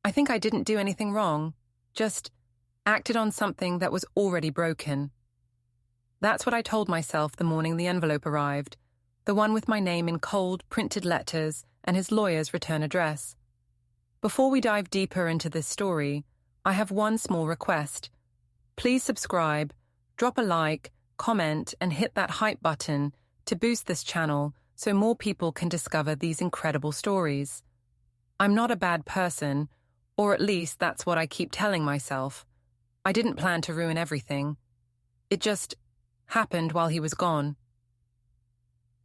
I think I didn't do anything wrong, just acted on something that was already broken. That's what I told myself the morning the envelope arrived, the one with my name in cold, printed letters and his lawyer's return address. Before we dive deeper into this story, I have one small request. Please subscribe, drop a like, comment, and hit that hype button to boost this channel so more people can discover these incredible stories. I'm not a bad person, or at least that's what I keep telling myself. I didn't plan to ruin everything. It just happened while he was gone.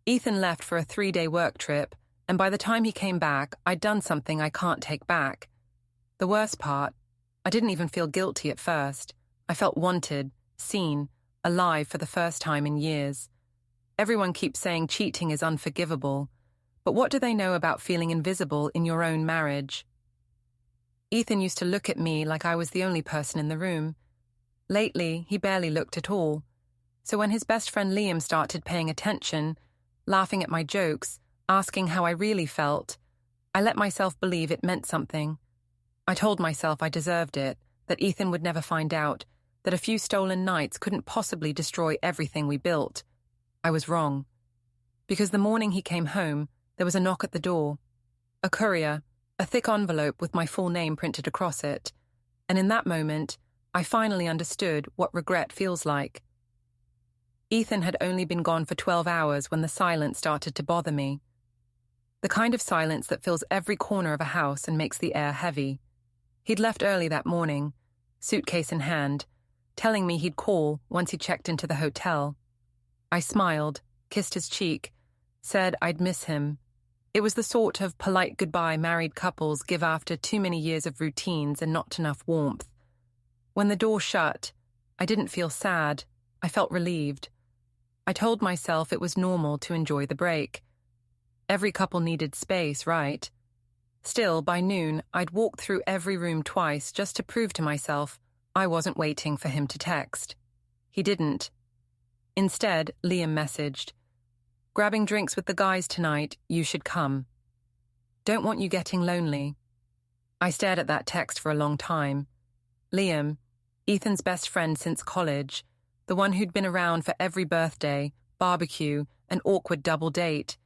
Ethan left for a 3-day work trip, and by the time he came back, I'd done something I can't take back. The worst part, I didn't even feel guilty at first. I felt wanted, seen, alive for the first time in years. Everyone keeps saying cheating is unforgivable, but what do they know about feeling invisible in your own marriage? Ethan used to look at me like I was the only person in the room. Lately, he barely looked at all. So when his best friend Liam started paying attention, laughing at my jokes, asking how I really felt, I let myself believe it meant something. I told myself I deserved it, that Ethan would never find out, that a few stolen nights couldn't possibly destroy everything we built. I was wrong. Because the morning he came home, there was a knock at the door. A courier, a thick envelope with my full name printed across it. And in that moment, I finally understood what regret feels like. Ethan had only been gone for 12 hours when the silence started to bother me. The kind of silence that fills every corner of a house and makes the air heavy. He'd left early that morning, suitcase in hand, telling me he'd call once he checked into the hotel. I smiled, kissed his cheek, said I'd miss him. It was the sort of polite goodbye married couples give after too many years of routines and not enough warmth. When the door shut, I didn't feel sad. I felt relieved. I told myself it was normal to enjoy the break. Every couple needed space, right? Still, by noon, I'd walked through every room twice just to prove to myself I wasn't waiting for him to text. He didn't. Instead, Liam messaged, "Grabbing drinks with the guys tonight, you should come. Don't want you getting lonely." I stared at that text for a long time. Liam, Ethan's best friend since college, the one who'd been around for every birthday, barbecue, and awkward double date.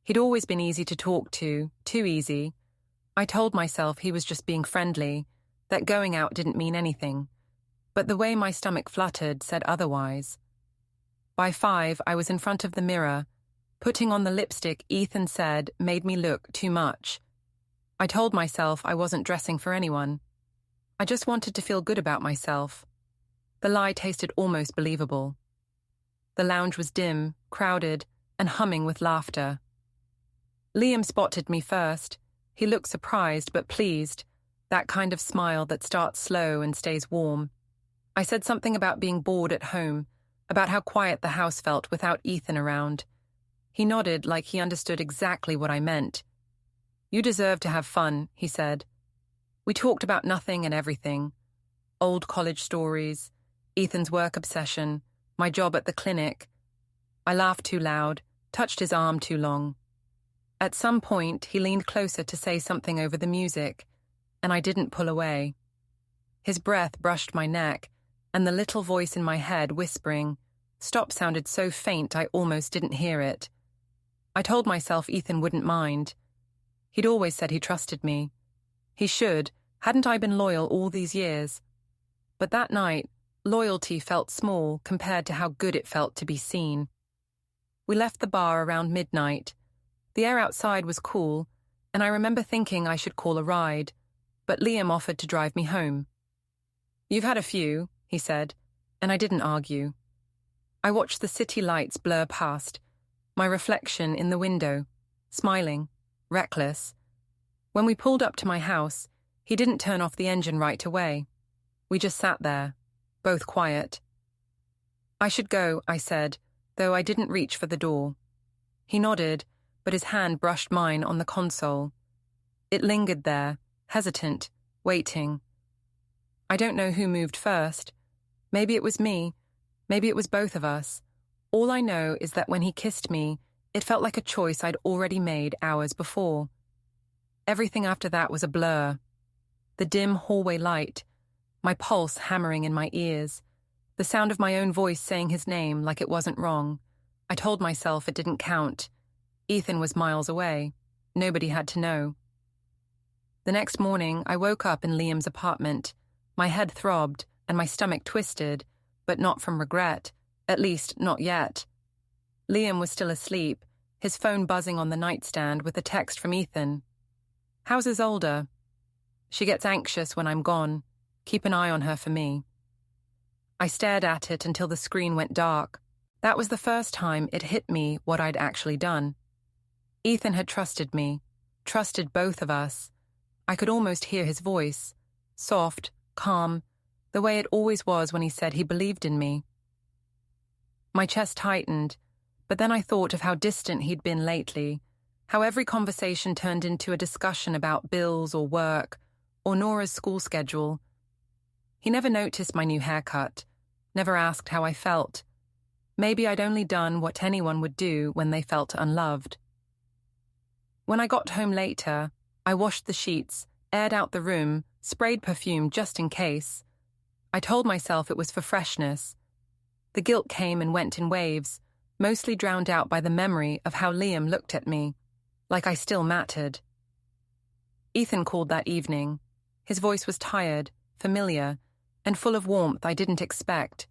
He'd always been easy to talk to, too easy. I told myself he was just being friendly, that going out didn't mean anything. But the way my stomach fluttered said otherwise. By 5, I was in front of the mirror. Putting on the lipstick Ethan said made me look too much. I told myself I wasn't dressing for anyone. I just wanted to feel good about myself. The lie tasted almost believable. The lounge was dim, crowded, and humming with laughter. Liam spotted me first. He looked surprised but pleased, that kind of smile that starts slow and stays warm. I said something about being bored at home, about how quiet the house felt without Ethan around. He nodded like he understood exactly what I meant. "You deserve to have fun," he said. We talked about nothing and everything. Old college stories, Ethan's work obsession, my job at the clinic. I laughed too loud, touched his arm too long. At some point, he leaned closer to say something over the music, and I didn't pull away. His breath brushed my neck, and the little voice in my head whispering, "Stop," sounded so faint I almost didn't hear it. I told myself Ethan wouldn't mind. He'd always said he trusted me. He should, hadn't I been loyal all these years? But that night, loyalty felt small compared to how good it felt to be seen. We left the bar around midnight. The air outside was cool, and I remember thinking I should call a ride, but Liam offered to drive me home. "You've had a few," he said, and I didn't argue. I watched the city lights blur past, my reflection in the window, smiling, reckless. When we pulled up to my house, he didn't turn off the engine right away. We just sat there, both quiet. "I should go," I said, though I didn't reach for the door. He nodded, but his hand brushed mine on the console. It lingered there, hesitant, waiting. I don't know who moved first. Maybe it was me. Maybe it was both of us. All I know is that when he kissed me, it felt like a choice I'd already made hours before. Everything after that was a blur. the dim hallway light, my pulse hammering in my ears, the sound of my own voice saying his name like it wasn't wrong. I told myself it didn't count. Ethan was miles away. Nobody had to know. The next morning, I woke up in Liam's apartment. My head throbbed and my stomach twisted, but not from regret, at least not yet. Liam was still asleep, his phone buzzing on the nightstand with a text from Ethan. "How's Isolde?" "She gets anxious when I'm gone. Keep an eye on her for me." I stared at it until the screen went dark. That was the first time it hit me what I'd actually done. Ethan had trusted me, trusted both of us. I could almost hear his voice, soft, calm, the way it always was when he said he believed in me. My chest tightened, but then I thought of how distant he'd been lately, how every conversation turned into a discussion about bills or work, or Nora's school schedule. He never noticed my new haircut, never asked how I felt. Maybe I'd only done what anyone would do when they felt unloved. When I got home later, I washed the sheets, aired out the room, sprayed perfume just in case. I told myself it was for freshness. The guilt came and went in waves, mostly drowned out by the memory of how Liam looked at me, like I still mattered. Ethan called that evening. His voice was tired, familiar, and full of warmth I didn't expect.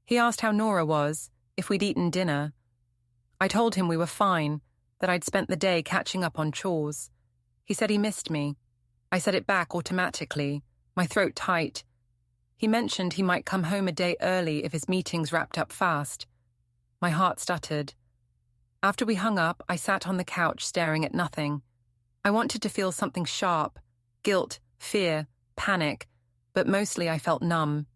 He asked how Nora was, if we'd eaten dinner. I told him we were fine, that I'd spent the day catching up on chores. He said he missed me. I said it back automatically, my throat tight. He mentioned he might come home a day early if his meetings wrapped up fast. My heart stuttered. After we hung up, I sat on the couch staring at nothing. I wanted to feel something sharp, guilt, fear, panic, but mostly I felt numb.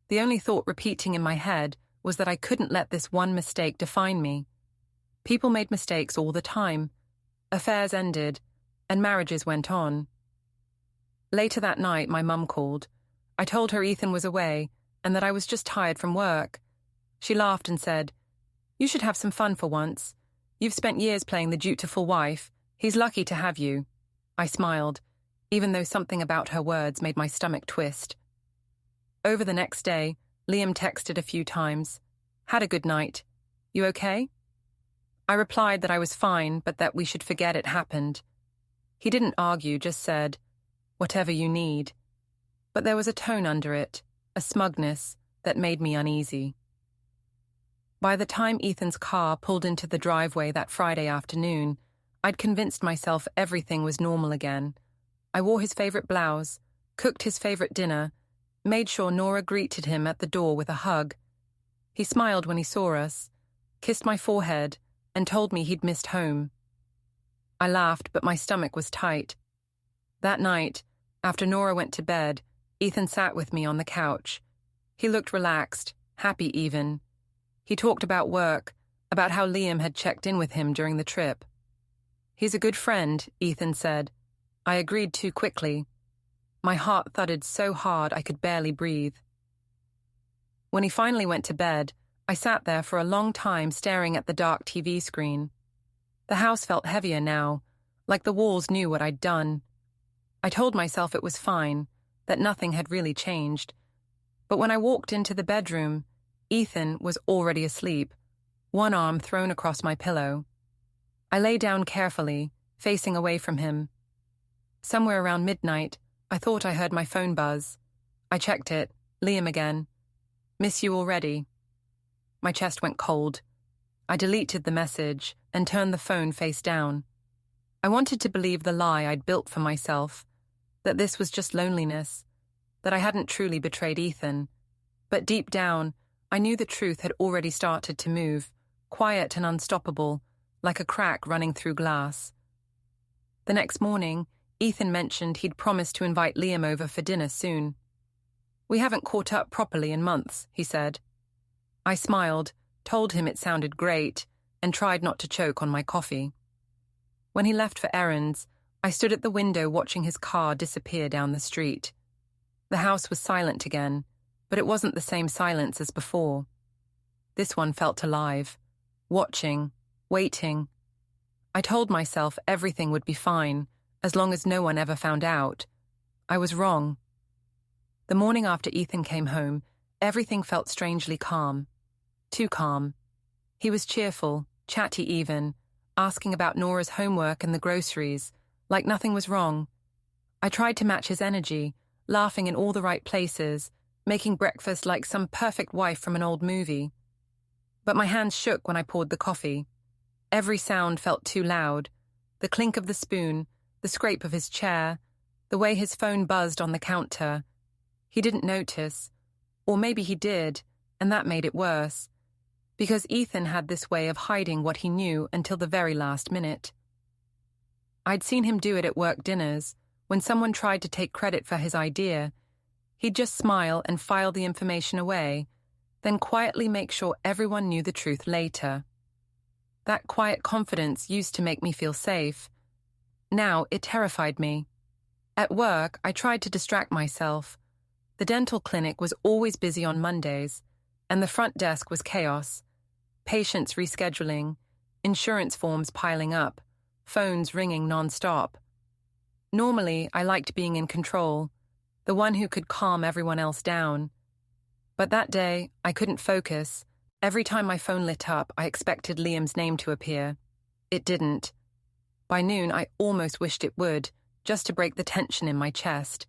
The only thought repeating in my head was that I couldn't let this one mistake define me. People made mistakes all the time. Affairs ended, and marriages went on. Later that night, my mum called. I told her Ethan was away, and that I was just tired from work. She laughed and said, "You should have some fun for once. You've spent years playing the dutiful wife. He's lucky to have you." I smiled, even though something about her words made my stomach twist. Over the next day, Liam texted a few times. "Had a good night. You okay?" I replied that I was fine, but that we should forget it happened. He didn't argue, just said, "Whatever you need." But there was a tone under it, a smugness, that made me uneasy. By the time Ethan's car pulled into the driveway that Friday afternoon, I'd convinced myself everything was normal again. I wore his favorite blouse, cooked his favorite dinner, made sure Nora greeted him at the door with a hug. He smiled when he saw us, kissed my forehead, and told me he'd missed home. I laughed, but my stomach was tight. That night, after Nora went to bed, Ethan sat with me on the couch. He looked relaxed, happy even. He talked about work, about how Liam had checked in with him during the trip. "He's a good friend," Ethan said. I agreed too quickly. My heart thudded so hard I could barely breathe. When he finally went to bed, I sat there for a long time staring at the dark TV screen. The house felt heavier now, like the walls knew what I'd done. I told myself it was fine, that nothing had really changed. But when I walked into the bedroom, Ethan was already asleep, one arm thrown across my pillow. I lay down carefully, facing away from him. Somewhere around midnight, I thought I heard my phone buzz. I checked it. Liam again. "Miss you already." My chest went cold. I deleted the message and turned the phone face down. I wanted to believe the lie I'd built for myself, that this was just loneliness, that I hadn't truly betrayed Ethan. But deep down, I knew the truth had already started to move, quiet and unstoppable, like a crack running through glass. The next morning, Ethan mentioned he'd promised to invite Liam over for dinner soon. "We haven't caught up properly in months," he said. I smiled, told him it sounded great, and tried not to choke on my coffee. When he left for errands, I stood at the window watching his car disappear down the street. The house was silent again, but it wasn't the same silence as before. This one felt alive, watching, waiting. I told myself everything would be fine, as long as no one ever found out. I was wrong. The morning after Ethan came home, everything felt strangely calm. Too calm. He was cheerful, chatty even, asking about Nora's homework and the groceries, like nothing was wrong. I tried to match his energy, laughing in all the right places, making breakfast like some perfect wife from an old movie. But my hands shook when I poured the coffee. Every sound felt too loud. The clink of the spoon, the scrape of his chair, the way his phone buzzed on the counter. He didn't notice. Or maybe he did, and that made it worse. Because Ethan had this way of hiding what he knew until the very last minute. I'd seen him do it at work dinners. When someone tried to take credit for his idea, he'd just smile and file the information away, then quietly make sure everyone knew the truth later. That quiet confidence used to make me feel safe. Now it terrified me. At work, I tried to distract myself. The dental clinic was always busy on Mondays, and the front desk was chaos. Patients rescheduling, insurance forms piling up, phones ringing non-stop. Normally, I liked being in control, the one who could calm everyone else down. But that day, I couldn't focus. Every time my phone lit up, I expected Liam's name to appear. It didn't. By noon, I almost wished it would, just to break the tension in my chest.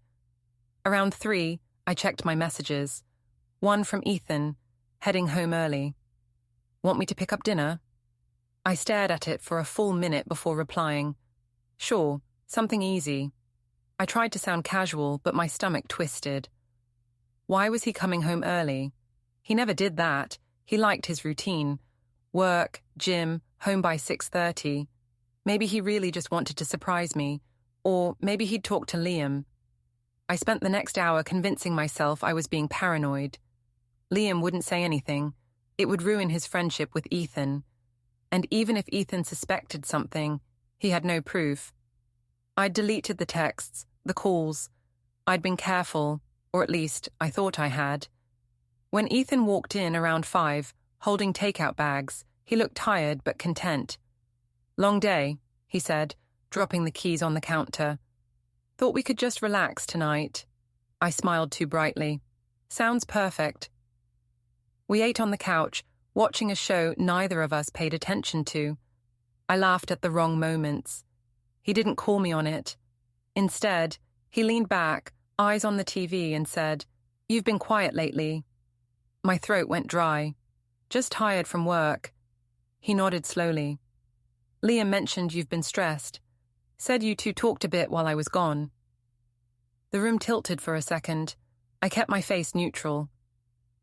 Around 3, I checked my messages. One from Ethan, heading home early. Want me to pick up dinner? I stared at it for a full minute before replying. Sure, something easy. I tried to sound casual, but my stomach twisted. Why was he coming home early? He never did that. He liked his routine. Work, gym, home by 6:30. Maybe he really just wanted to surprise me. Or maybe he'd talk to Liam. I spent the next hour convincing myself I was being paranoid. Liam wouldn't say anything. It would ruin his friendship with Ethan. And even if Ethan suspected something, he had no proof. I'd deleted the texts, the calls. I'd been careful, or at least I thought I had. When Ethan walked in around 5, holding takeout bags, he looked tired but content. Long day, he said, dropping the keys on the counter. Thought we could just relax tonight. I smiled too brightly. Sounds perfect. We ate on the couch, watching a show neither of us paid attention to. I laughed at the wrong moments. He didn't call me on it. Instead, he leaned back, eyes on the TV, and said, "You've been quiet lately." My throat went dry. Just tired from work. He nodded slowly. Liam mentioned you've been stressed. Said you two talked a bit while I was gone. The room tilted for a second. I kept my face neutral.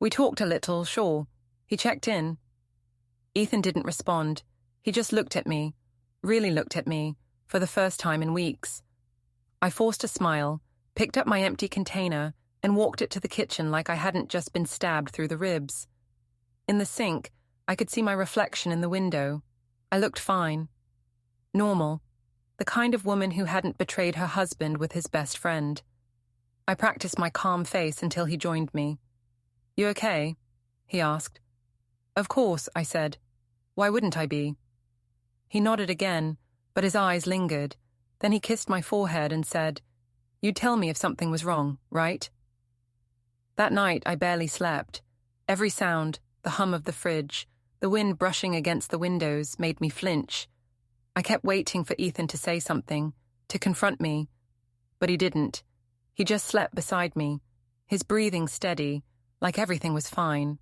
We talked a little, sure. He checked in. Ethan didn't respond. He just looked at me, really looked at me, for the first time in weeks. I forced a smile, picked up my empty container, and walked it to the kitchen like I hadn't just been stabbed through the ribs. In the sink, I could see my reflection in the window. I looked fine. Normal. The kind of woman who hadn't betrayed her husband with his best friend. I practiced my calm face until he joined me. "You okay?" he asked. "Of course," I said. "Why wouldn't I be?" He nodded again, but his eyes lingered. Then he kissed my forehead and said, "You'd tell me if something was wrong, right?" That night, I barely slept. Every sound, the hum of the fridge, the wind brushing against the windows, made me flinch. I kept waiting for Ethan to say something, to confront me. But he didn't. He just slept beside me, his breathing steady, like everything was fine.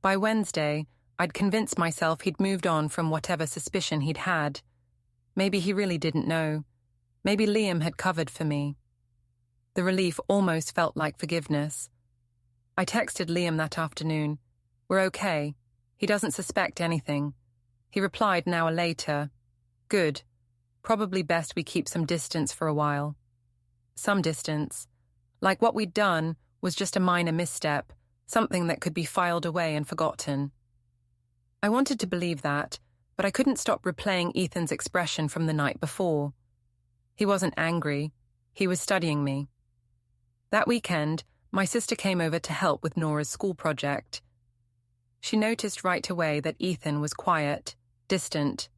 By Wednesday, I'd convinced myself he'd moved on from whatever suspicion he'd had. Maybe he really didn't know. Maybe Liam had covered for me. The relief almost felt like forgiveness. I texted Liam that afternoon. "We're okay. He doesn't suspect anything." He replied an hour later. "Good. Probably best we keep some distance for a while." Some distance. Like what we'd done was just a minor misstep, something that could be filed away and forgotten. I wanted to believe that, but I couldn't stop replaying Ethan's expression from the night before. He wasn't angry. He was studying me. That weekend, my sister came over to help with Nora's school project. She noticed right away that Ethan was quiet, distant.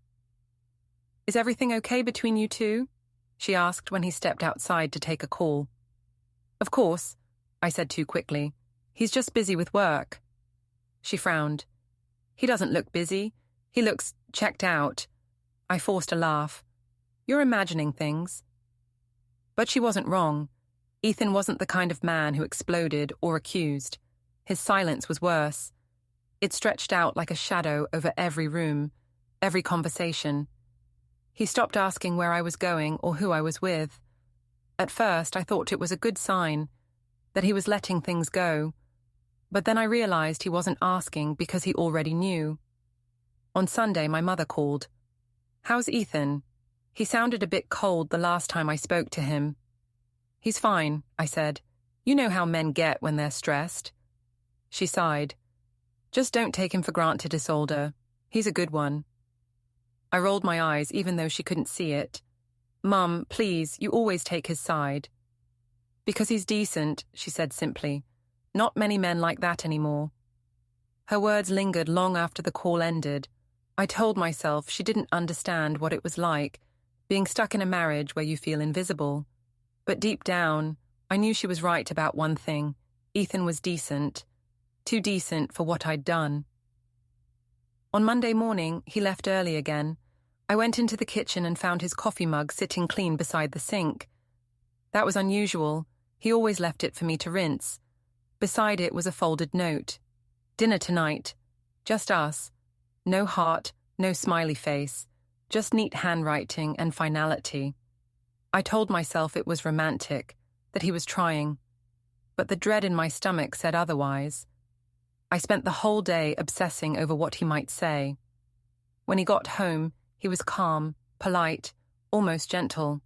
"Is everything okay between you two?" she asked when he stepped outside to take a call. Of course, I said too quickly. He's just busy with work. She frowned. He doesn't look busy. He looks checked out. I forced a laugh. You're imagining things. But she wasn't wrong. Ethan wasn't the kind of man who exploded or accused. His silence was worse. It stretched out like a shadow over every room, every conversation. He stopped asking where I was going or who I was with. At first, I thought it was a good sign, that he was letting things go. But then I realized he wasn't asking because he already knew. On Sunday, my mother called. "How's Ethan?" He sounded a bit cold the last time I spoke to him. "He's fine," I said. "You know how men get when they're stressed." She sighed. "Just don't take him for granted, Isolde. He's a good one." I rolled my eyes even though she couldn't see it. "Mum, please, you always take his side." "Because he's decent," she said simply. "Not many men like that anymore." Her words lingered long after the call ended. I told myself she didn't understand what it was like, being stuck in a marriage where you feel invisible. But deep down, I knew she was right about one thing. Ethan was decent. Too decent for what I'd done. On Monday morning, he left early again. I went into the kitchen and found his coffee mug sitting clean beside the sink. That was unusual. He always left it for me to rinse. Beside it was a folded note. "Dinner tonight. Just us. No heart, no smiley face. Just neat handwriting and finality." I told myself it was romantic, that he was trying. But the dread in my stomach said otherwise. I spent the whole day obsessing over what he might say. When he got home, he was calm, polite, almost gentle.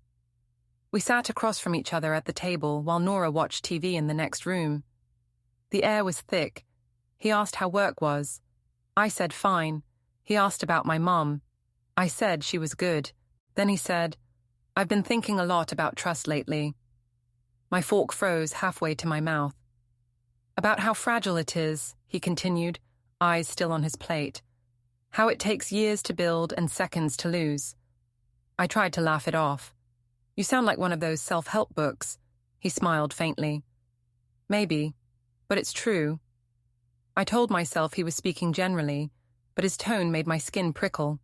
We sat across from each other at the table while Nora watched TV in the next room. The air was thick. He asked how work was. I said fine. He asked about my mom. I said she was good. Then he said, "I've been thinking a lot about trust lately." My fork froze halfway to my mouth. "About how fragile it is," he continued, eyes still on his plate. "How it takes years to build and seconds to lose." I tried to laugh it off. "You sound like one of those self-help books." He smiled faintly. "Maybe, but it's true." I told myself he was speaking generally, but his tone made my skin prickle.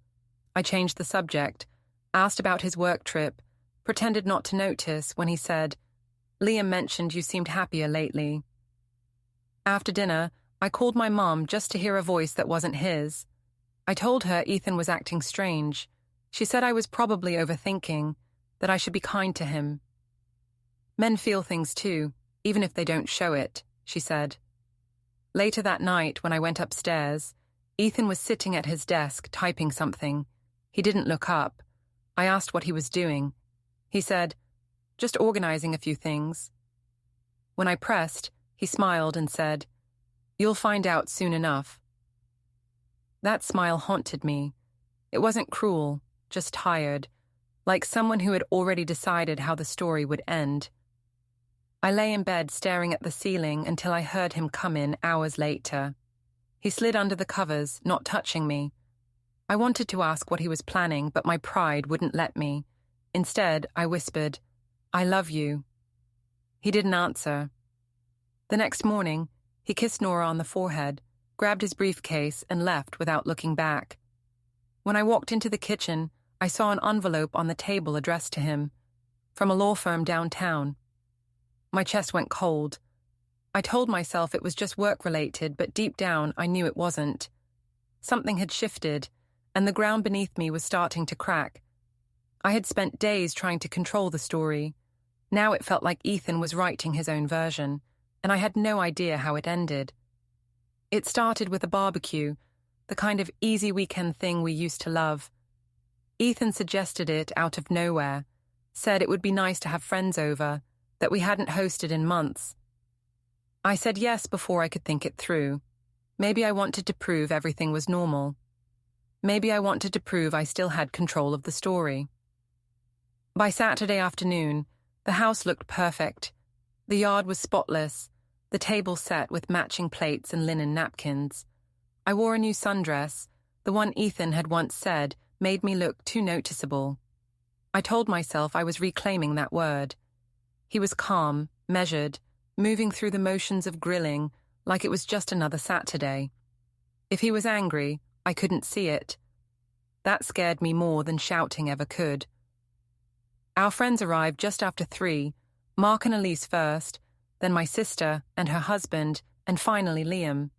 I changed the subject, asked about his work trip, pretended not to notice when he said, "Liam mentioned you seemed happier lately." After dinner, I called my mom just to hear a voice that wasn't his. I told her Ethan was acting strange. She said I was probably overthinking, that I should be kind to him. "Men feel things too, even if they don't show it," she said. Later that night, when I went upstairs, Ethan was sitting at his desk typing something. He didn't look up. I asked what he was doing. He said, "Just organizing a few things." When I pressed, he smiled and said, "You'll find out soon enough." That smile haunted me. It wasn't cruel, just tired, like someone who had already decided how the story would end. I lay in bed staring at the ceiling until I heard him come in hours later. He slid under the covers, not touching me. I wanted to ask what he was planning, but my pride wouldn't let me. Instead, I whispered, "I love you." He didn't answer. The next morning, he kissed Nora on the forehead, grabbed his briefcase, and left without looking back. When I walked into the kitchen, I saw an envelope on the table addressed to him, from a law firm downtown. My chest went cold. I told myself it was just work-related, but deep down I knew it wasn't. Something had shifted, and the ground beneath me was starting to crack. I had spent days trying to control the story. Now it felt like Ethan was writing his own version, and I had no idea how it ended. It started with a barbecue, the kind of easy weekend thing we used to love. Ethan suggested it out of nowhere, said it would be nice to have friends over, that we hadn't hosted in months. I said yes before I could think it through. Maybe I wanted to prove everything was normal. Maybe I wanted to prove I still had control of the story. By Saturday afternoon, the house looked perfect. The yard was spotless, the table set with matching plates and linen napkins. I wore a new sundress. The one Ethan had once said made me look too noticeable. I told myself I was reclaiming that word. He was calm, measured, moving through the motions of grilling like it was just another Saturday. If he was angry, I couldn't see it. That scared me more than shouting ever could. Our friends arrived just after 3, Mark and Elise first, then my sister and her husband, and finally Liam.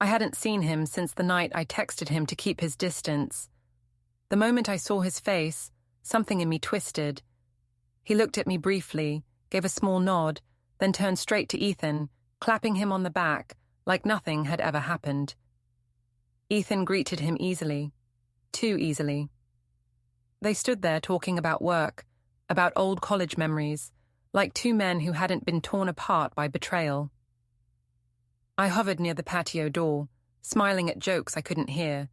I hadn't seen him since the night I texted him to keep his distance. The moment I saw his face, something in me twisted. He looked at me briefly, gave a small nod, then turned straight to Ethan, clapping him on the back like nothing had ever happened. Ethan greeted him easily, too easily. They stood there talking about work, about old college memories, like two men who hadn't been torn apart by betrayal. I hovered near the patio door, smiling at jokes I couldn't hear.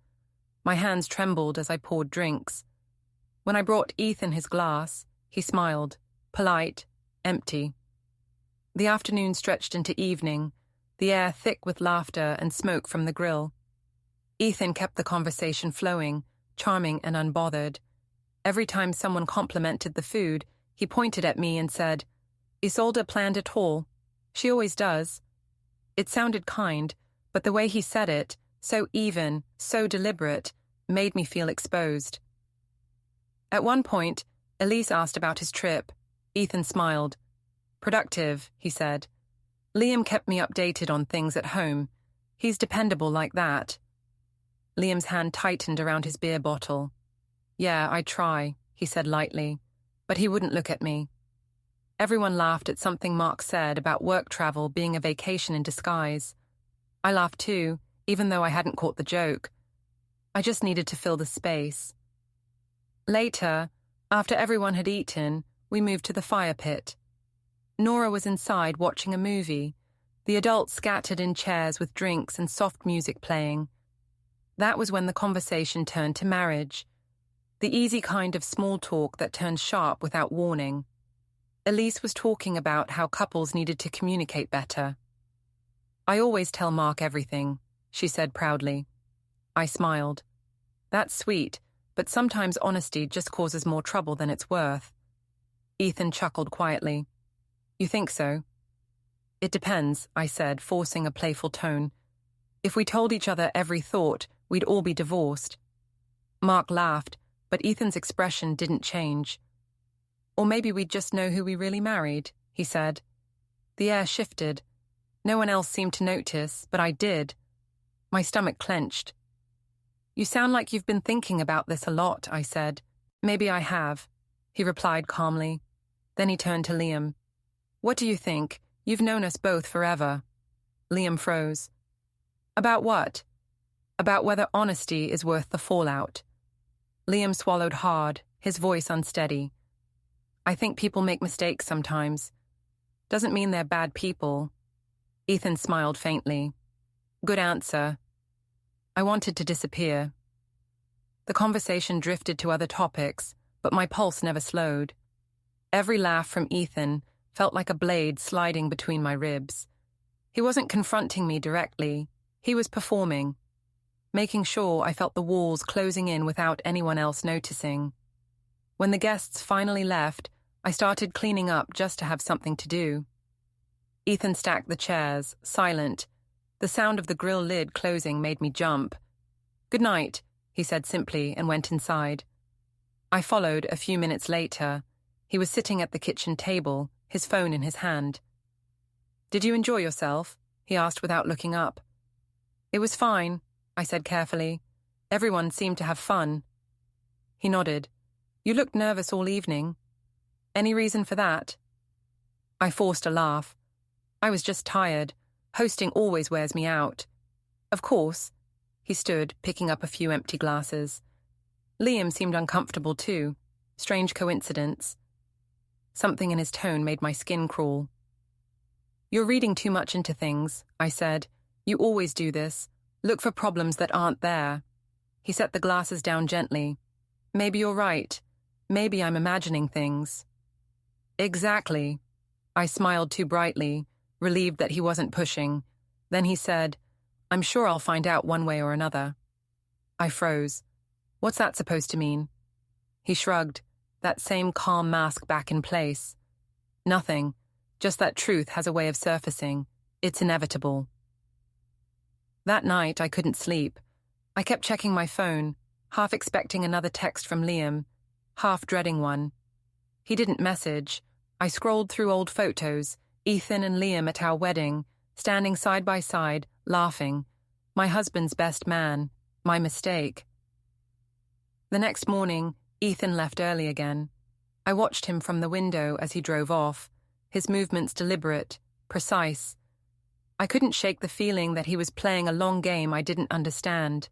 My hands trembled as I poured drinks. When I brought Ethan his glass, he smiled, polite, empty. The afternoon stretched into evening, the air thick with laughter and smoke from the grill. Ethan kept the conversation flowing, charming and unbothered. Every time someone complimented the food, he pointed at me and said, "Isolde planned it all. She always does." It sounded kind, but the way he said it, so even, so deliberate, made me feel exposed. At one point, Elise asked about his trip. Ethan smiled. "Productive," he said. "Liam kept me updated on things at home. He's dependable like that." Liam's hand tightened around his beer bottle. "Yeah, I try," he said lightly, but he wouldn't look at me. Everyone laughed at something Mark said about work travel being a vacation in disguise. I laughed too, even though I hadn't caught the joke. I just needed to fill the space. Later, after everyone had eaten, we moved to the fire pit. Nora was inside watching a movie, the adults scattered in chairs with drinks and soft music playing. That was when the conversation turned to marriage, the easy kind of small talk that turns sharp without warning. Elise was talking about how couples needed to communicate better. "I always tell Mark everything," she said proudly. I smiled. "That's sweet, but sometimes honesty just causes more trouble than it's worth." Ethan chuckled quietly. "You think so?" "It depends," I said, forcing a playful tone. "If we told each other every thought, we'd all be divorced." Mark laughed, but Ethan's expression didn't change. "Or maybe we'd just know who we really married," he said. The air shifted. No one else seemed to notice, but I did. My stomach clenched. "You sound like you've been thinking about this a lot," I said. "Maybe I have," he replied calmly. Then he turned to Liam. "What do you think? You've known us both forever." Liam froze. "About what?" "About whether honesty is worth the fallout." Liam swallowed hard, his voice unsteady. "I think people make mistakes sometimes. Doesn't mean they're bad people." Ethan smiled faintly. "Good answer." I wanted to disappear. The conversation drifted to other topics, but my pulse never slowed. Every laugh from Ethan felt like a blade sliding between my ribs. He wasn't confronting me directly. He was performing, making sure I felt the walls closing in without anyone else noticing. When the guests finally left, I started cleaning up just to have something to do. Ethan stacked the chairs, silent. The sound of the grill lid closing made me jump. "Good night," he said simply and went inside. I followed a few minutes later. He was sitting at the kitchen table, his phone in his hand. "Did you enjoy yourself?" he asked without looking up. "It was fine," I said carefully. "Everyone seemed to have fun." He nodded. "You looked nervous all evening. Any reason for that?" I forced a laugh. I was just tired. Hosting always wears me out. "Of course." He stood, picking up a few empty glasses. Liam seemed uncomfortable too. Strange coincidence. Something in his tone made my skin crawl. "You're reading too much into things," I said. "You always do this. Look for problems that aren't there." He set the glasses down gently. "Maybe you're right. Maybe I'm imagining things." "Exactly." I smiled too brightly, relieved that he wasn't pushing. Then he said, "I'm sure I'll find out one way or another." I froze. "What's that supposed to mean?" He shrugged, that same calm mask back in place. "Nothing. Just that truth has a way of surfacing. It's inevitable. That night, I couldn't sleep. I kept checking my phone, half expecting another text from Liam, half dreading one. He didn't message. I scrolled through old photos, Ethan and Liam at our wedding, standing side by side, laughing. My husband's best man. My mistake. The next morning, Ethan left early again. I watched him from the window as he drove off, his movements deliberate, precise. I couldn't shake the feeling that he was playing a long game I didn't understand.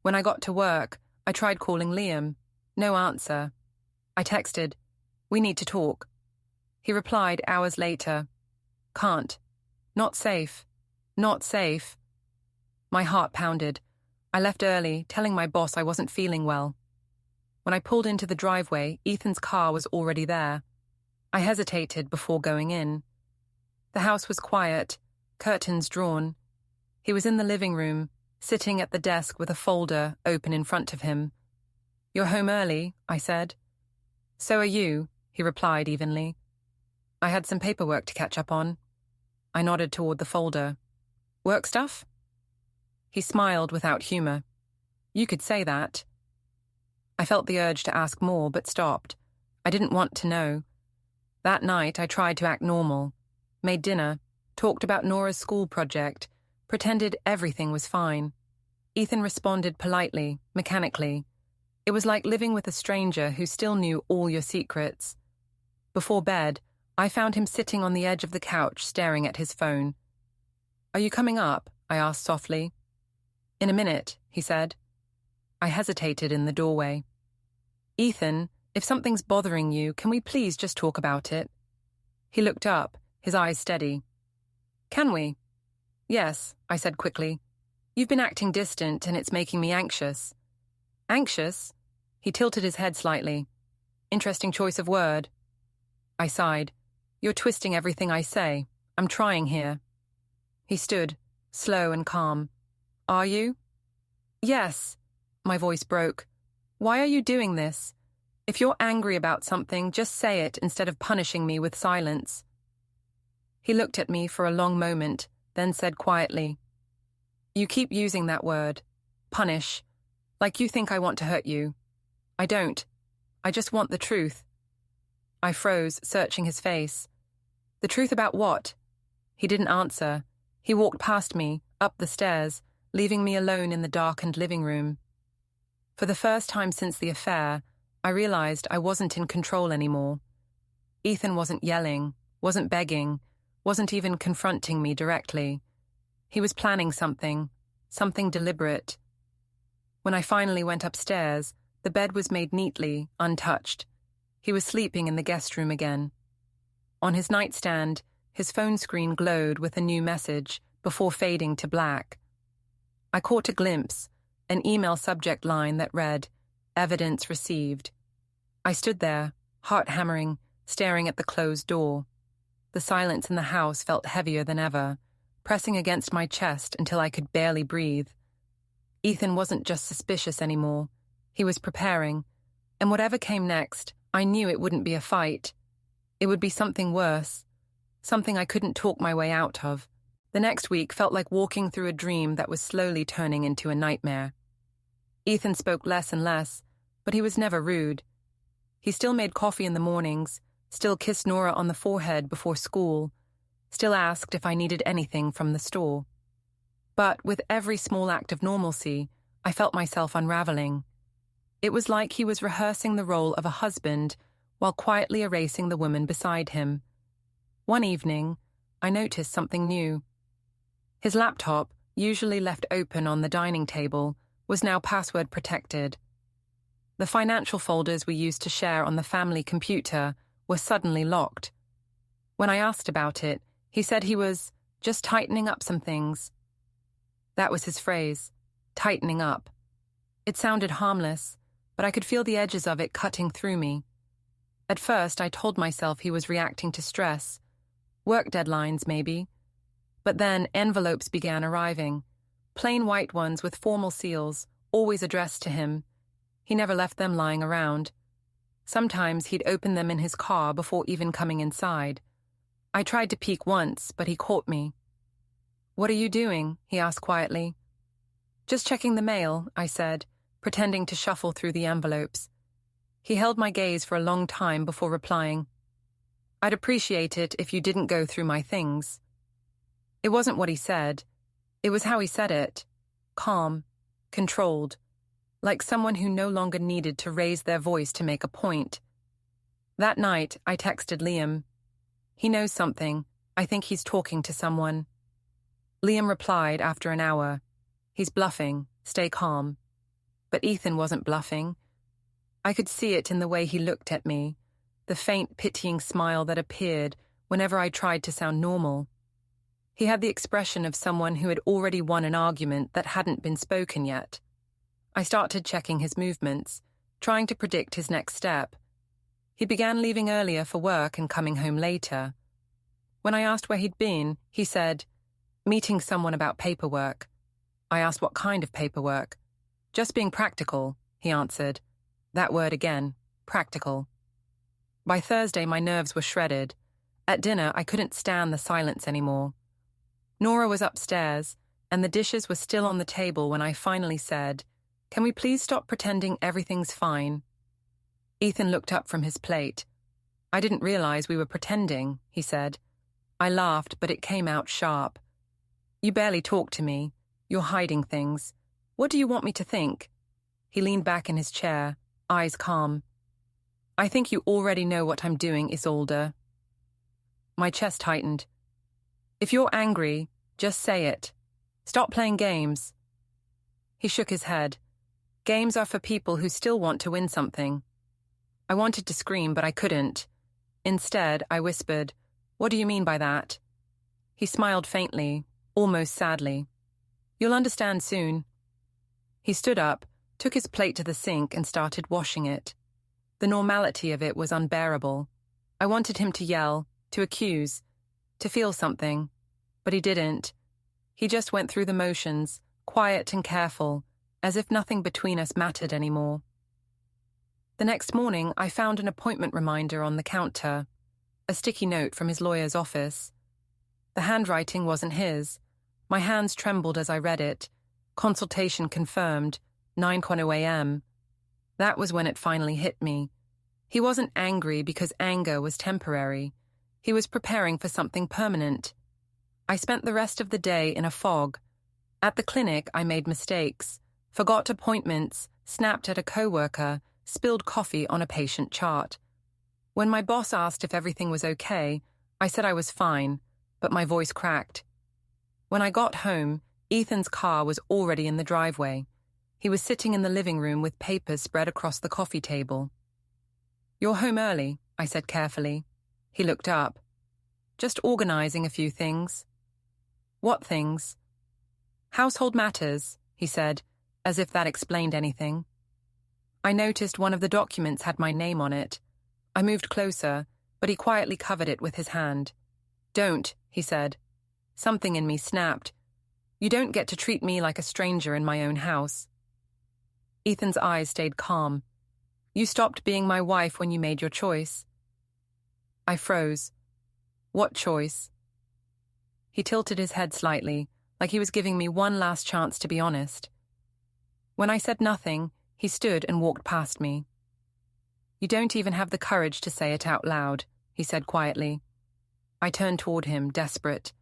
When I got to work, I tried calling Liam. No answer. I texted, "We need to talk." He replied hours later, "Can't. Not safe. Not safe." My heart pounded. I left early, telling my boss I wasn't feeling well. When I pulled into the driveway, Ethan's car was already there. I hesitated before going in. The house was quiet, curtains drawn. He was in the living room, sitting at the desk with a folder open in front of him. "You're home early," I said. "So are you," he replied evenly. "I had some paperwork to catch up on." I nodded toward the folder. "Work stuff?" He smiled without humor. "You could say that." I felt the urge to ask more, but stopped. I didn't want to know. That night, I tried to act normal. Made dinner, talked about Nora's school project, pretended everything was fine. Ethan responded politely, mechanically. It was like living with a stranger who still knew all your secrets. Before bed, I found him sitting on the edge of the couch staring at his phone. "Are you coming up?" I asked softly. "In a minute," he said. I hesitated in the doorway. "Ethan, if something's bothering you, can we please just talk about it?" He looked up, his eyes steady. "Can we?" "Yes," I said quickly. "You've been acting distant and it's making me anxious." "Anxious?" He tilted his head slightly. "Interesting choice of word." I sighed. "You're twisting everything I say. I'm trying here." He stood, slow and calm. "Are you?" "Yes." My voice broke. "Why are you doing this? If you're angry about something, just say it instead of punishing me with silence." He looked at me for a long moment, then said quietly, "You keep using that word. Punish. Like you think I want to hurt you. I don't. I just want the truth." I froze, searching his face. "The truth about what?" He didn't answer. He walked past me, up the stairs, leaving me alone in the darkened living room. For the first time since the affair, I realized I wasn't in control anymore. Ethan wasn't yelling, wasn't begging, wasn't even confronting me directly. He was planning something deliberate. When I finally went upstairs, the bed was made neatly, untouched. He was sleeping in the guest room again. On his nightstand, his phone screen glowed with a new message before fading to black. I caught a glimpse, an email subject line that read, "Evidence received." I stood there, heart hammering, staring at the closed door. The silence in the house felt heavier than ever, pressing against my chest until I could barely breathe. Ethan wasn't just suspicious anymore. He was preparing, and whatever came next, I knew it wouldn't be a fight. It would be something worse, something I couldn't talk my way out of. The next week felt like walking through a dream that was slowly turning into a nightmare. Ethan spoke less and less, but he was never rude. He still made coffee in the mornings, still kissed Nora on the forehead before school, still asked if I needed anything from the store. But with every small act of normalcy, I felt myself unraveling. It was like he was rehearsing the role of a husband while quietly erasing the woman beside him. One evening, I noticed something new. His laptop, usually left open on the dining table, was now password protected. The financial folders we used to share on the family computer were suddenly locked. When I asked about it, he said he was just tightening up some things. That was his phrase, tightening up. It sounded harmless, but I could feel the edges of it cutting through me. At first, I told myself he was reacting to stress. Work deadlines, maybe. But then envelopes began arriving. Plain white ones with formal seals, always addressed to him. He never left them lying around. Sometimes he'd open them in his car before even coming inside. I tried to peek once, but he caught me. "What are you doing?" he asked quietly. "Just checking the mail," I said, pretending to shuffle through the envelopes. He held my gaze for a long time before replying, "I'd appreciate it if you didn't go through my things." It wasn't what he said. It was how he said it. Calm, controlled, like someone who no longer needed to raise their voice to make a point. That night, I texted Liam. "He knows something. I think he's talking to someone." Liam replied after an hour, "He's bluffing. Stay calm." But Ethan wasn't bluffing. I could see it in the way he looked at me, the faint, pitying smile that appeared whenever I tried to sound normal. He had the expression of someone who had already won an argument that hadn't been spoken yet. I started checking his movements, trying to predict his next step. He began leaving earlier for work and coming home later. When I asked where he'd been, he said, "Meeting someone about paperwork." I asked what kind of paperwork. "Just being practical," he answered. That word again, practical. By Thursday, my nerves were shredded. At dinner, I couldn't stand the silence anymore. Nora was upstairs, and the dishes were still on the table when I finally said, "Can we please stop pretending everything's fine?" Ethan looked up from his plate. "I didn't realize we were pretending," he said. I laughed, but it came out sharp. "You barely talk to me. You're hiding things. What do you want me to think?" He leaned back in his chair, eyes calm. "I think you already know what I'm doing, Isolde." My chest tightened. "If you're angry, just say it. Stop playing games." He shook his head. "Games are for people who still want to win something." I wanted to scream, but I couldn't. Instead, I whispered, "What do you mean by that?" He smiled faintly, almost sadly. "You'll understand soon." He stood up, took his plate to the sink and started washing it. The normality of it was unbearable. I wanted him to yell, to accuse, to feel something, but he didn't. He just went through the motions, quiet and careful, as if nothing between us mattered anymore. The next morning, I found an appointment reminder on the counter, a sticky note from his lawyer's office. The handwriting wasn't his. My hands trembled as I read it. Consultation confirmed, 9:20 a.m. That was when it finally hit me. He wasn't angry because anger was temporary. He was preparing for something permanent. I spent the rest of the day in a fog. At the clinic, I made mistakes, forgot appointments, snapped at a coworker, spilled coffee on a patient chart. When my boss asked if everything was okay, I said I was fine, but my voice cracked. When I got home, Ethan's car was already in the driveway. He was sitting in the living room with papers spread across the coffee table. "You're home early," I said carefully. He looked up. "Just organizing a few things." "What things?" "Household matters," he said, as if that explained anything. I noticed one of the documents had my name on it. I moved closer, but he quietly covered it with his hand. "Don't," he said. Something in me snapped. "You don't get to treat me like a stranger in my own house." Ethan's eyes stayed calm. "You stopped being my wife when you made your choice." I froze. "What choice?" He tilted his head slightly, like he was giving me one last chance to be honest. When I said nothing, he stood and walked past me. "You don't even have the courage to say it out loud," he said quietly. I turned toward him, desperate.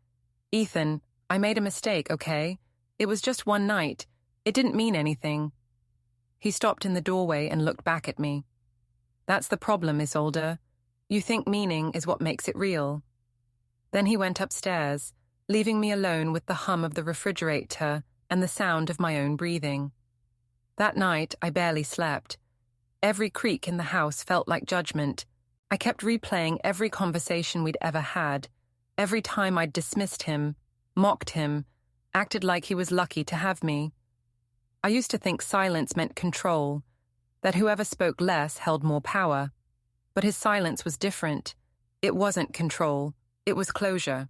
"Ethan, I made a mistake, okay? It was just one night. It didn't mean anything." He stopped in the doorway and looked back at me. "That's the problem, Isolde. You think meaning is what makes it real." Then he went upstairs, leaving me alone with the hum of the refrigerator and the sound of my own breathing. That night, I barely slept. Every creak in the house felt like judgment. I kept replaying every conversation we'd ever had, every time I'd dismissed him, mocked him, acted like he was lucky to have me. I used to think silence meant control, that whoever spoke less held more power. But his silence was different. It wasn't control. It was closure.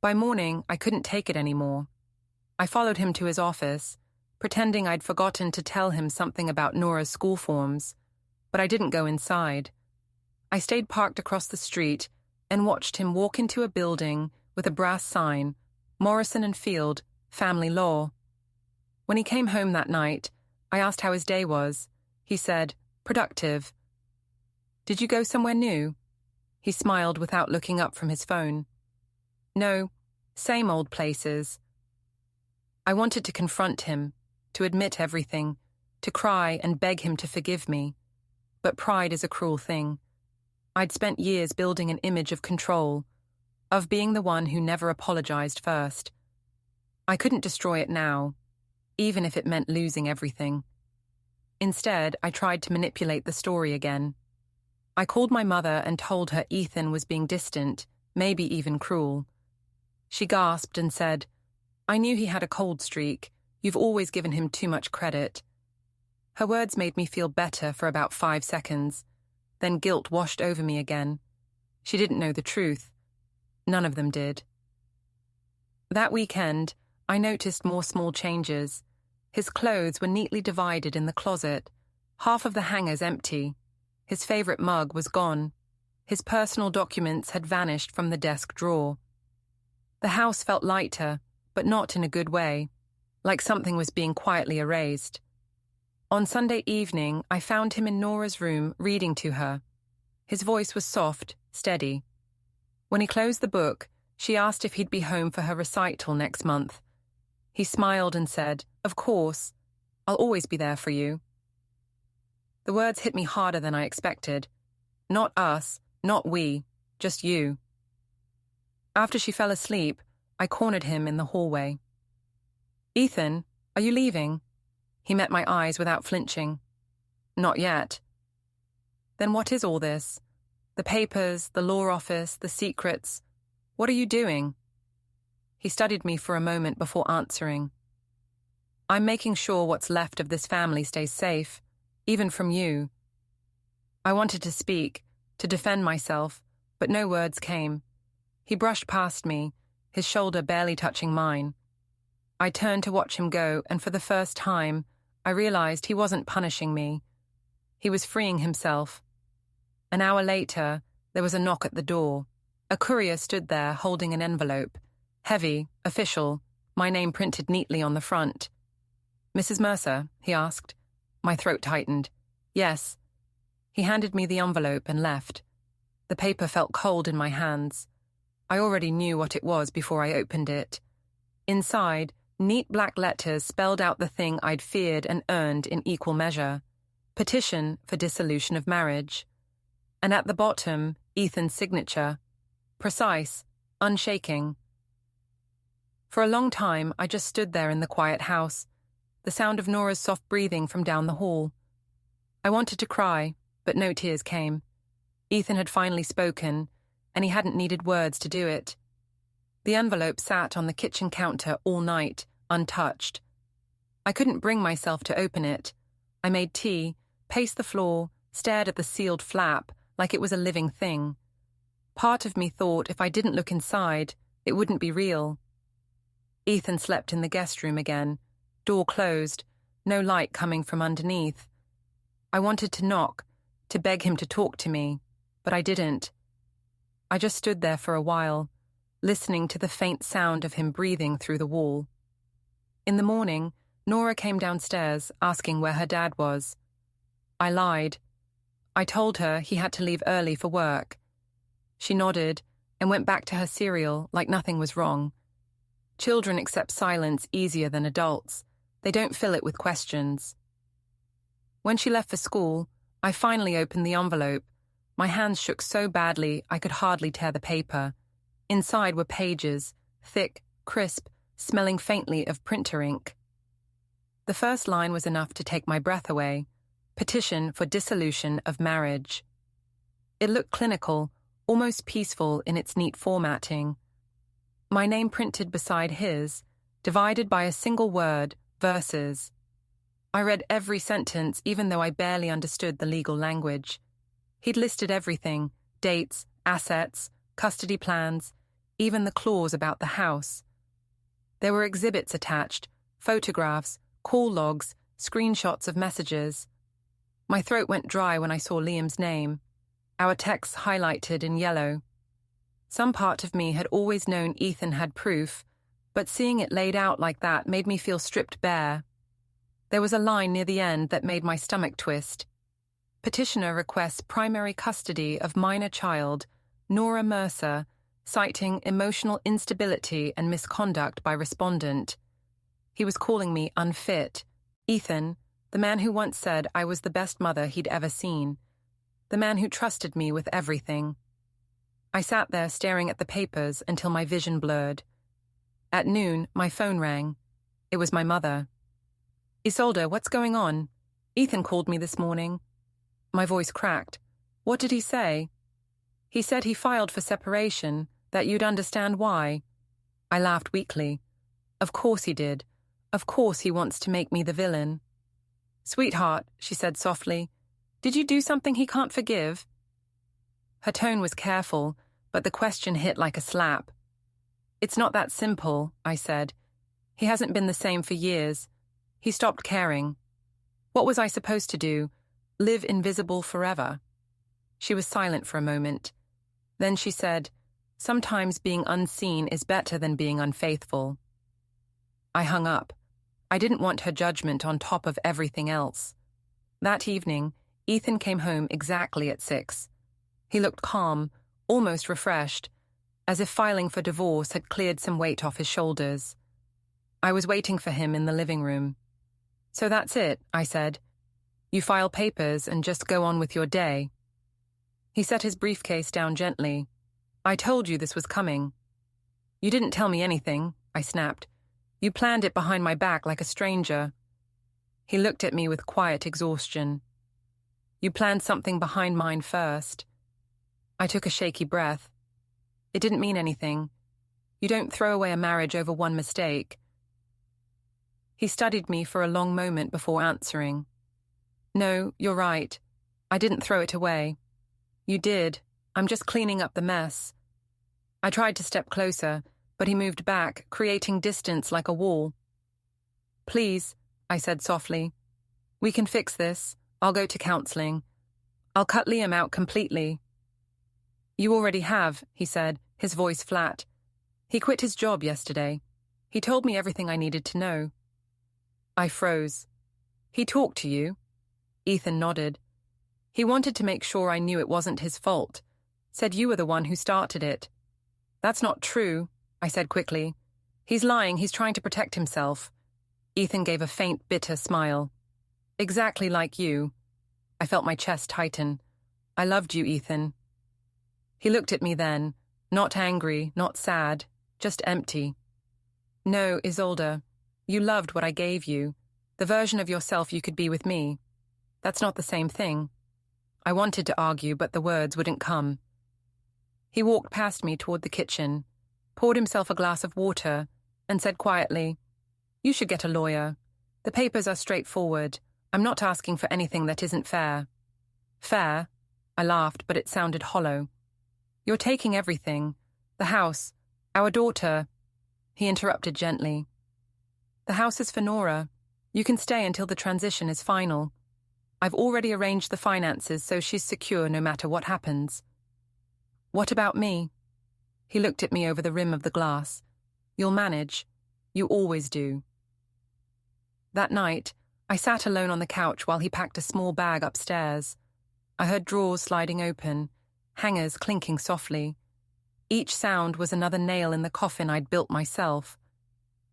By morning, I couldn't take it anymore. I followed him to his office, pretending I'd forgotten to tell him something about Nora's school forms, but I didn't go inside. I stayed parked across the street, and watched him walk into a building with a brass sign, Morrison and Field, Family Law. When he came home that night, I asked how his day was. He said, "Productive." "Did you go somewhere new?" He smiled without looking up from his phone. "No, same old places." I wanted to confront him, to admit everything, to cry and beg him to forgive me. But pride is a cruel thing. I'd spent years building an image of control, of being the one who never apologized first. I couldn't destroy it now, even if it meant losing everything. Instead, I tried to manipulate the story again. I called my mother and told her Ethan was being distant, maybe even cruel. She gasped and said, "I knew he had a cold streak. You've always given him too much credit." Her words made me feel better for about 5 seconds. Then guilt washed over me again. She didn't know the truth. None of them did. That weekend, I noticed more small changes. His clothes were neatly divided in the closet, half of the hangers empty. His favorite mug was gone. His personal documents had vanished from the desk drawer. The house felt lighter, but not in a good way, like something was being quietly erased. On Sunday evening, I found him in Nora's room reading to her. His voice was soft, steady. When he closed the book, she asked if he'd be home for her recital next month. He smiled and said, "Of course. I'll always be there for you." The words hit me harder than I expected. Not us, not we, just you. After she fell asleep, I cornered him in the hallway. "Ethan, are you leaving?" He met my eyes without flinching. "Not yet." "Then what is all this? The papers, the law office, the secrets. What are you doing?" He studied me for a moment before answering. "I'm making sure what's left of this family stays safe, even from you." I wanted to speak, to defend myself, but no words came. He brushed past me, his shoulder barely touching mine. I turned to watch him go, and for the first time, I realized he wasn't punishing me. He was freeing himself. An hour later, there was a knock at the door. A courier stood there holding an envelope. Heavy, official, my name printed neatly on the front. "Mrs. Mercer?" he asked. My throat tightened. "Yes." He handed me the envelope and left. The paper felt cold in my hands. I already knew what it was before I opened it. Inside, neat black letters spelled out the thing I'd feared and earned in equal measure: petition for dissolution of marriage. And at the bottom, Ethan's signature. Precise, unshaking. For a long time, I just stood there in the quiet house, the sound of Nora's soft breathing from down the hall. I wanted to cry, but no tears came. Ethan had finally spoken, and he hadn't needed words to do it. The envelope sat on the kitchen counter all night, untouched. I couldn't bring myself to open it. I made tea, paced the floor, stared at the sealed flap like it was a living thing. Part of me thought if I didn't look inside, it wouldn't be real. Ethan slept in the guest room again, door closed, no light coming from underneath. I wanted to knock, to beg him to talk to me, but I didn't. I just stood there for a while, listening to the faint sound of him breathing through the wall. In the morning, Nora came downstairs asking where her dad was. I lied. I told her he had to leave early for work. She nodded and went back to her cereal like nothing was wrong. Children accept silence easier than adults. They don't fill it with questions. When she left for school, I finally opened the envelope. My hands shook so badly I could hardly tear the paper. Inside were pages, thick, crisp, smelling faintly of printer ink. The first line was enough to take my breath away. Petition for dissolution of marriage. It looked clinical, almost peaceful in its neat formatting. My name printed beside his, divided by a single word, verses. I read every sentence even though I barely understood the legal language. He'd listed everything: dates, assets, custody plans, even the clause about the house. There were exhibits attached, photographs, call logs, screenshots of messages. My throat went dry when I saw Liam's name, our texts highlighted in yellow. Some part of me had always known Ethan had proof, but seeing it laid out like that made me feel stripped bare. There was a line near the end that made my stomach twist. Petitioner requests primary custody of minor child, Nora Mercer, citing emotional instability and misconduct by respondent. He was calling me unfit. Ethan, the man who once said I was the best mother he'd ever seen. The man who trusted me with everything. I sat there staring at the papers until my vision blurred. At noon, my phone rang. It was my mother. Isolde, what's going on? Ethan called me this morning. My voice cracked. What did he say? He said he filed for separation, that you'd understand why. I laughed weakly. Of course he did. Of course he wants to make me the villain. Sweetheart, she said softly, did you do something he can't forgive? Her tone was careful, but the question hit like a slap. It's not that simple, I said. He hasn't been the same for years. He stopped caring. What was I supposed to do? Live invisible forever? She was silent for a moment. Then she said, sometimes being unseen is better than being unfaithful. I hung up. I didn't want her judgment on top of everything else. That evening, Ethan came home exactly at 6. He looked calm, almost refreshed, as if filing for divorce had cleared some weight off his shoulders. I was waiting for him in the living room. So that's it, I said. You file papers and just go on with your day. He set his briefcase down gently. I told you this was coming. You didn't tell me anything, I snapped. You planned it behind my back like a stranger. He looked at me with quiet exhaustion. You planned something behind mine first. I took a shaky breath. It didn't mean anything. You don't throw away a marriage over one mistake. He studied me for a long moment before answering. No, you're right. I didn't throw it away. You did. I'm just cleaning up the mess. I tried to step closer, but he moved back, creating distance like a wall. Please, I said softly. We can fix this. I'll go to counseling. I'll cut Liam out completely. You already have, he said, his voice flat. He quit his job yesterday. He told me everything I needed to know. I froze. He talked to you? Ethan nodded. He wanted to make sure I knew it wasn't his fault. Said you were the one who started it. That's not true, I said quickly. He's lying, he's trying to protect himself. Ethan gave a faint, bitter smile. Exactly like you. I felt my chest tighten. I loved you, Ethan. He looked at me then, not angry, not sad, just empty. No, Isolde, you loved what I gave you, the version of yourself you could be with me. That's not the same thing. I wanted to argue, but the words wouldn't come. He walked past me toward the kitchen, poured himself a glass of water, and said quietly, You should get a lawyer. The papers are straightforward. I'm not asking for anything that isn't fair. Fair? I laughed, but it sounded hollow. You're taking everything. The house. Our daughter. He interrupted gently. The house is for Nora. You can stay until the transition is final. I've already arranged the finances so she's secure no matter what happens. What about me? He looked at me over the rim of the glass. You'll manage. You always do. That night, I sat alone on the couch while he packed a small bag upstairs. I heard drawers sliding open, hangers clinking softly. Each sound was another nail in the coffin I'd built myself.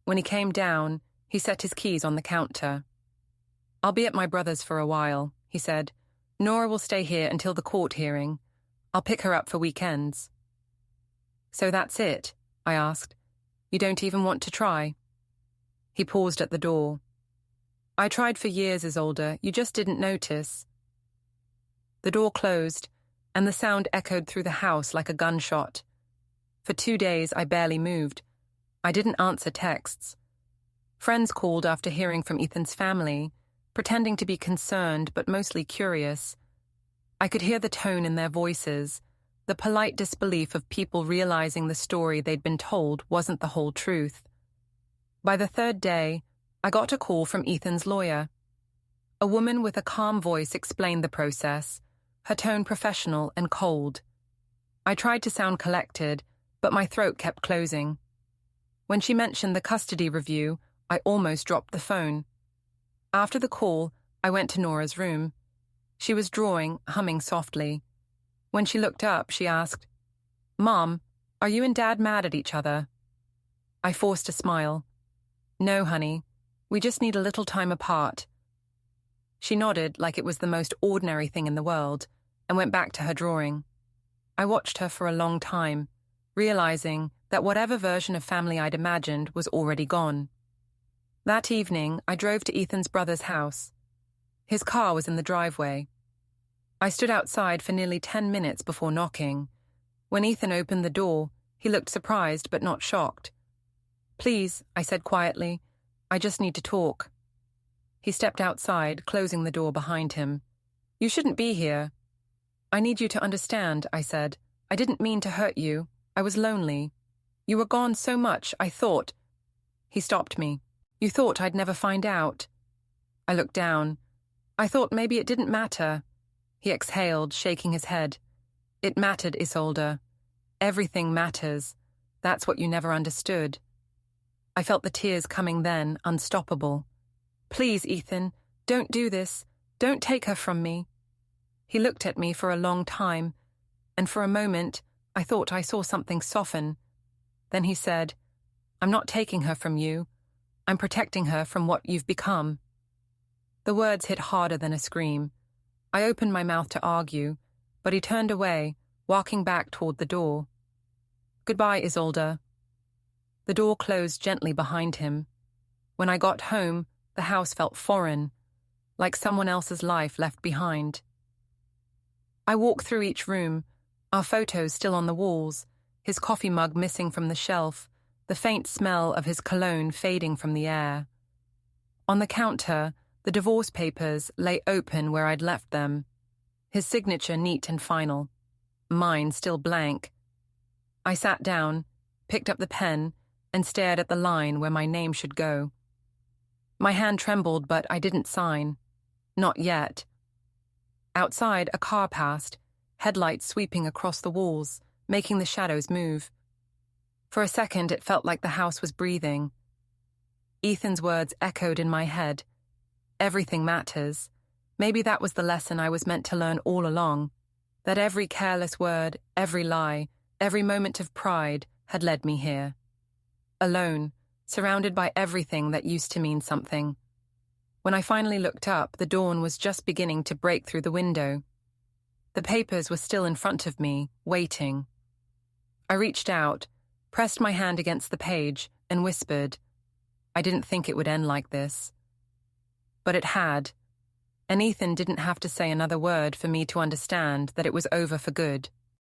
When he came down, he set his keys on the counter. I'll be at my brother's for a while, he said. Nora will stay here until the court hearing. I'll pick her up for weekends. So that's it? I asked. You don't even want to try? He paused at the door. I tried for years, Isolde. You just didn't notice. The door closed, and the sound echoed through the house like a gunshot. For 2 days, I barely moved. I didn't answer texts. Friends called after hearing from Ethan's family, pretending to be concerned but mostly curious. I could hear the tone in their voices, the polite disbelief of people realizing the story they'd been told wasn't the whole truth. By the 3rd day, I got a call from Ethan's lawyer. A woman with a calm voice explained the process, her tone professional and cold. I tried to sound collected, but my throat kept closing. When she mentioned the custody review, I almost dropped the phone. After the call, I went to Nora's room. She was drawing, humming softly. When she looked up, she asked, "Mom, are you and Dad mad at each other?" I forced a smile. "No, honey. We just need a little time apart." She nodded like it was the most ordinary thing in the world and went back to her drawing. I watched her for a long time, realizing that whatever version of family I'd imagined was already gone. That evening, I drove to Ethan's brother's house. His car was in the driveway. I stood outside for nearly 10 minutes before knocking. When Ethan opened the door, he looked surprised but not shocked. "Please," I said quietly, "I just need to talk." He stepped outside, closing the door behind him. "You shouldn't be here." "I need you to understand," I said. "I didn't mean to hurt you. I was lonely. You were gone so much, I thought—" He stopped me. "You thought I'd never find out." I looked down. "I thought maybe it didn't matter." He exhaled, shaking his head. "It mattered, Isolde. Everything matters. That's what you never understood." I felt the tears coming then, unstoppable. "Please, Ethan, don't do this. Don't take her from me." He looked at me for a long time, and for a moment, I thought I saw something soften. Then he said, "I'm not taking her from you. I'm protecting her from what you've become." The words hit harder than a scream. I opened my mouth to argue, but he turned away, walking back toward the door. "Goodbye, Isolde." The door closed gently behind him. When I got home, the house felt foreign, like someone else's life left behind. I walked through each room, our photos still on the walls, his coffee mug missing from the shelf, the faint smell of his cologne fading from the air. On the counter, the divorce papers lay open where I'd left them, his signature neat and final, mine still blank. I sat down, picked up the pen, and stared at the line where my name should go. My hand trembled, but I didn't sign. Not yet. Outside, a car passed, headlights sweeping across the walls, making the shadows move. For a second, it felt like the house was breathing. Ethan's words echoed in my head. Everything matters. Maybe that was the lesson I was meant to learn all along, that every careless word, every lie, every moment of pride had led me here. Alone, surrounded by everything that used to mean something. When I finally looked up, the dawn was just beginning to break through the window. The papers were still in front of me, waiting. I reached out, pressed my hand against the page, and whispered. I didn't think it would end like this. But it had, and Ethan didn't have to say another word for me to understand that it was over for good.